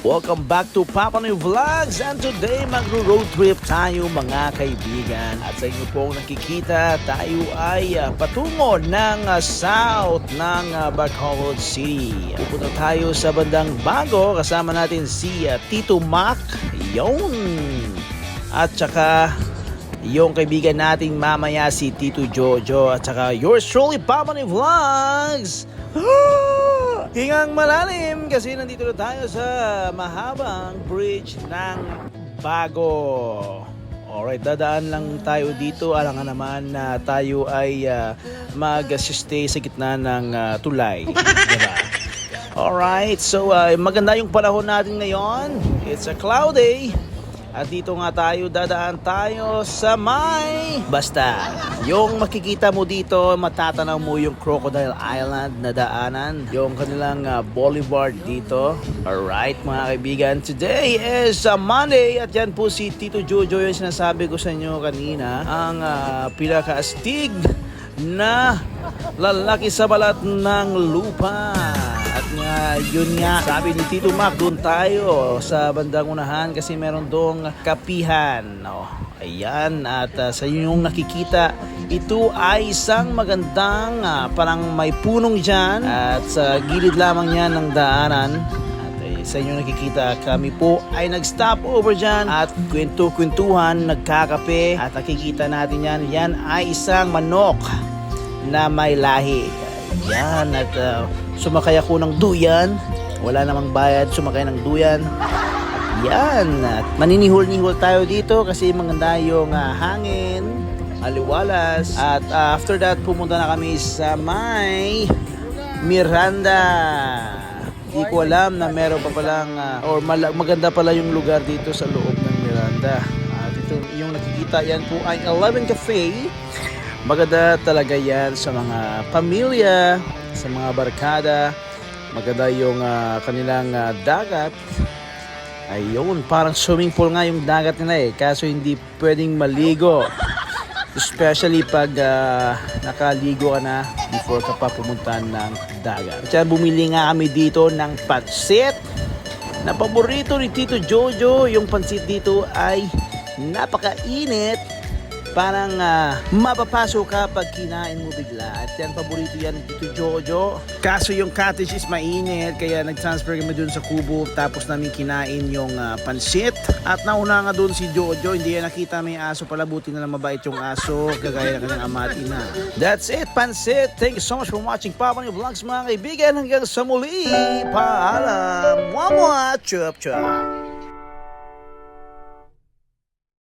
Welcome back to Papa Noy Vlogs, and today magro-road trip tayo mga kaibigan. At sa inyo pong nakikita, tayo ay patungo ng south ng Bacolod City. Pupunta tayo sa bandang Bago, kasama natin si Tito Mac, yun. At saka yung kaibigan nating mamaya si Tito Jojo, at saka yours truly Papa Noy Vlogs. Hingang malalim kasi nandito na tayo sa mahabang bridge ng Bago. Alright, dadaan lang tayo dito. Alangan naman na tayo ay mag-stay sa gitna ng tulay. Diba? Alright, so maganda yung panahon natin ngayon. It's a cloudy. At dito nga tayo, dadaan tayo sa may... Basta, yung makikita mo dito, matatanaw mo yung Crocodile Island na daanan. Yung kanilang boulevard dito. Alright mga kaibigan, today is Monday. At yan po si Tito Jojo, yung sinasabi ko sa inyo kanina. Ang pinakaastig na lalaki sa balat ng lupa. At nga, yun nga, sabi ni Tito Mac, doon tayo sa bandang unahan kasi meron doong kapihan. Oh, ayan, at sa inyong nakikita, ito ay isang magandang parang may punong dyan at sa gilid lamang yan ng daanan. At sa inyong nakikita, kami po ay nag-stop over dyan at kwento-kwentuhan, nagkakape at nakikita natin yan. Yan ay isang manok na may lahi. Yan, at sumakay ako ng duyan. Wala namang bayad, sumakay ng duyan. Yan, at maninihol-nihol tayo dito kasi maganda yung hangin, maliwalas. At after that, pumunta na kami sa may Miranda. Di ko alam na meron pa palang maganda pala yung lugar dito sa loob ng Miranda. At ito yung nakikita, yan po ay 11 Cafe. Maganda talaga yan sa mga pamilya, sa mga barkada. Maganda yung kanilang dagat. Ayun, parang swimming pool nga yung dagat nila kaso hindi pwedeng maligo. Especially pag nakaligo ka na before ka pa pumunta ng dagat. Kaya bumili nga kami dito ng pansit na paborito ni Tito Jojo. Yung pansit dito ay napakainit. Parang mapapasok ka pag kinain mo bigla. At yan, paborito yan dito Jojo. Kaso yung cottage is mainit, kaya nag-transfer kami dun sa kubo. Tapos namin kinain yung pansit. At nauna nga dun si Jojo, hindi yan nakita may aso pala. Buti na lang mabait yung aso, kagaya na kanyang ama at ina. That's it, pansit. Thank you so much for watching Papa Noy Vlogs mga kaibigan. Hanggang sa muli, paalam. Mwah mwah, chup chup.